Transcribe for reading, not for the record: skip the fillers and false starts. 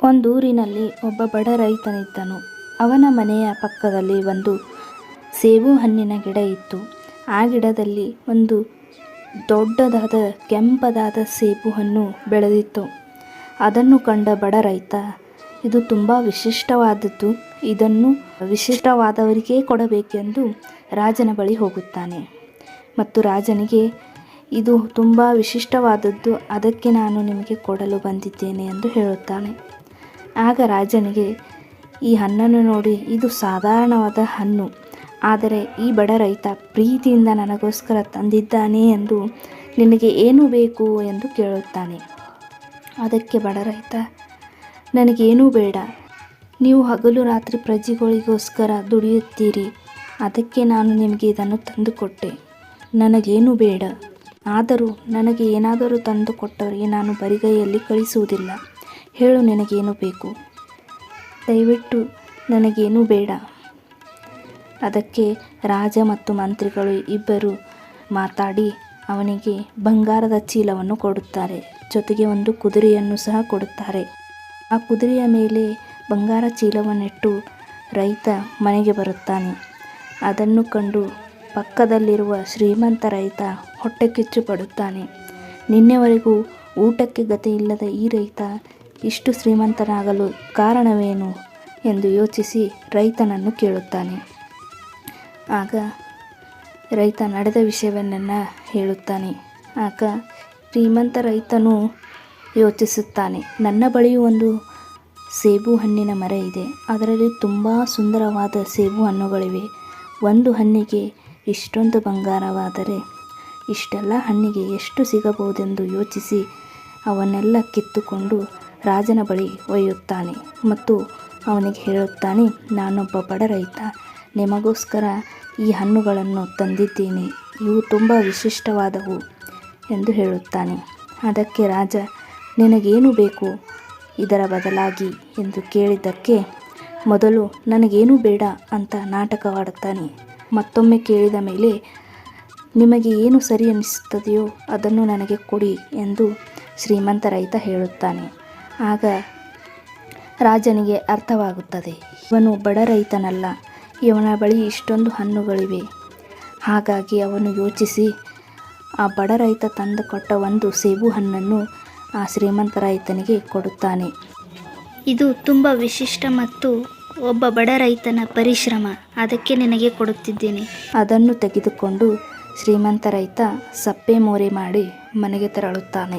ಒಂದೂರಿನಲ್ಲಿ ಒಬ್ಬ ಬಡ ರೈತನಿದ್ದನು. ಅವನ ಮನೆಯ ಪಕ್ಕದಲ್ಲಿ ಒಂದು ಸೇಬು ಹಣ್ಣಿನ ಗಿಡ ಇತ್ತು. ಆ ಗಿಡದಲ್ಲಿ ಒಂದು ದೊಡ್ಡದಾದ ಕೆಂಪದಾದ ಸೇಬು ಹಣ್ಣು ಬೆಳೆದಿತ್ತು. ಅದನ್ನು ಕಂಡ ಬಡ ರೈತ, ಇದು ತುಂಬ ವಿಶಿಷ್ಟವಾದದ್ದು, ಇದನ್ನು ವಿಶಿಷ್ಟವಾದವರಿಗೇ ಕೊಡಬೇಕೆಂದು ರಾಜನ ಬಳಿ ಹೋಗುತ್ತಾನೆ. ಮತ್ತು ರಾಜನಿಗೆ, ಇದು ತುಂಬ ವಿಶಿಷ್ಟವಾದದ್ದು, ಅದಕ್ಕೆ ನಾನು ನಿಮಗೆ ಕೊಡಲು ಬಂದಿದ್ದೇನೆ ಎಂದು ಹೇಳುತ್ತಾನೆ. ಆಗ ರಾಜನಿಗೆ ಈ ಹಣ್ಣನ್ನು ನೋಡಿ, ಇದು ಸಾಧಾರಣವಾದ ಹಣ್ಣು, ಆದರೆ ಈ ಬಡ ರೈತ ಪ್ರೀತಿಯಿಂದ ನನಗೋಸ್ಕರ ತಂದಿದ್ದಾನೆ ಎಂದು ನಿನಗೆ ಏನು ಬೇಕು ಎಂದು ಕೇಳುತ್ತಾನೆ. ಅದಕ್ಕೆ ಬಡ ರೈತ, ನನಗೇನೂ ಬೇಡ, ನೀವು ಹಗಲು ರಾತ್ರಿ ಪ್ರಜೆಗಳಿಗೋಸ್ಕರ ದುಡಿಯುತ್ತೀರಿ, ಅದಕ್ಕೆ ನಾನು ನಿಮಗೆ ಇದನ್ನು ತಂದುಕೊಟ್ಟೆ, ನನಗೇನೂ ಬೇಡ. ಆದರೂ ನನಗೆ ಏನಾದರೂ ತಂದು ಕೊಟ್ಟವರಿಗೆ ನಾನು ಬರಿಗೈಯಲ್ಲಿ ಕಳಿಸುವುದಿಲ್ಲ. ಹೇಳು, ನಿನಗೇನು ಬೇಕು? ದಯವಿಟ್ಟು ನನಗೇನೂ ಬೇಡ. ಅದಕ್ಕೆ ರಾಜ ಮತ್ತು ಮಂತ್ರಿಗಳು ಇಬ್ಬರು ಮಾತಾಡಿ ಅವನಿಗೆ ಬಂಗಾರದ ಚೀಲವನ್ನು ಕೊಡುತ್ತಾರೆ. ಜೊತೆಗೆ ಒಂದು ಕುದುರೆಯನ್ನು ಸಹ ಕೊಡುತ್ತಾರೆ. ಆ ಕುದುರೆಯ ಮೇಲೆ ಬಂಗಾರ ಚೀಲವನ್ನಿಟ್ಟು ರೈತ ಮನೆಗೆ ಬರುತ್ತಾನೆ. ಅದನ್ನು ಕಂಡು ಪಕ್ಕದಲ್ಲಿರುವ ಶ್ರೀಮಂತ ರೈತ ಹೊಟ್ಟೆ ಕಿಚ್ಚು ಪಡುತ್ತಾನೆ. ನಿನ್ನೆವರೆಗೂ ಊಟಕ್ಕೆ ಗತಿ ಇಲ್ಲದ ಈ ರೈತ ಇಷ್ಟು ಶ್ರೀಮಂತನಾಗಲು ಕಾರಣವೇನು ಎಂದು ಯೋಚಿಸಿ ರೈತನನ್ನು ಕೇಳುತ್ತಾನೆ. ಆಗ ರೈತ ನಡೆದ ವಿಷಯವನ್ನೆಲ್ಲ ಹೇಳುತ್ತಾನೆ. ಆಗ ಶ್ರೀಮಂತ ರೈತನು ಯೋಚಿಸುತ್ತಾನೆ, ನನ್ನ ಬಳಿಯೂ ಒಂದು ಸೇಬು ಹಣ್ಣಿನ ಮರ ಇದೆ, ಅದರಲ್ಲಿ ತುಂಬ ಸುಂದರವಾದ ಸೇಬು ಹಣ್ಣುಗಳಿವೆ. ಒಂದು ಹಣ್ಣಿಗೆ ಇಷ್ಟೊಂದು ಬಂಗಾರವಾದರೆ ಇಷ್ಟೆಲ್ಲ ಹಣ್ಣಿಗೆ ಎಷ್ಟು ಸಿಗಬಹುದೆಂದು ಯೋಚಿಸಿ ಅವನ್ನೆಲ್ಲ ಕಿತ್ತುಕೊಂಡು ರಾಜನ ಬಳಿ ಒಯ್ಯುತ್ತಾನೆ ಮತ್ತು ಅವನಿಗೆ ಹೇಳುತ್ತಾನೆ, ನಾನೊಬ್ಬ ಬಡ ರೈತ, ನಿಮಗೋಸ್ಕರ ಈ ಹಣ್ಣುಗಳನ್ನು ತಂದಿದ್ದೇನೆ, ಇವು ತುಂಬ ವಿಶಿಷ್ಟವಾದವು ಎಂದು ಹೇಳುತ್ತಾನೆ. ಅದಕ್ಕೆ ರಾಜ, ನಿನಗೇನು ಬೇಕು ಇದರ ಬದಲಾಗಿ ಎಂದು ಕೇಳಿದ್ದಕ್ಕೆ ಮೊದಲು ನನಗೇನೂ ಬೇಡ ಅಂತ ನಾಟಕವಾಡುತ್ತಾನೆ. ಮತ್ತೊಮ್ಮೆ ಕೇಳಿದ ಮೇಲೆ, ನಿಮಗೆ ಏನು ಸರಿ ಅನಿಸುತ್ತದೆಯೋ ಅದನ್ನು ನನಗೆ ಕೊಡಿ ಎಂದು ಶ್ರೀಮಂತ ರೈತ ಹೇಳುತ್ತಾನೆ. ಆಗ ರಾಜನಿಗೆ ಅರ್ಥವಾಗುತ್ತದೆ, ಇವನು ಬಡ ರೈತನಲ್ಲ, ಇವನ ಬಳಿ ಇಷ್ಟೊಂದು ಹಣ್ಣುಗಳಿವೆ. ಹಾಗಾಗಿ ಅವನು ಯೋಚಿಸಿ ಆ ಬಡ ರೈತ ತಂದು ಕೊಟ್ಟ ಒಂದು ಸೇಬು ಹಣ್ಣನ್ನು ಆ ಶ್ರೀಮಂತ ರೈತನಿಗೆ ಕೊಡುತ್ತಾನೆ. ಇದು ತುಂಬ ವಿಶಿಷ್ಟ ಮತ್ತು ಒಬ್ಬ ಬಡ ರೈತನ ಪರಿಶ್ರಮ, ಅದಕ್ಕೆ ನಿನಗೆ ಕೊಡುತ್ತಿದ್ದೇನೆ. ಅದನ್ನು ತೆಗೆದುಕೊಂಡು ಶ್ರೀಮಂತ ರೈತ ಸಪ್ಪೆ ಮೋರೆ ಮಾಡಿ ಮನೆಗೆ ತೆರಳುತ್ತಾನೆ.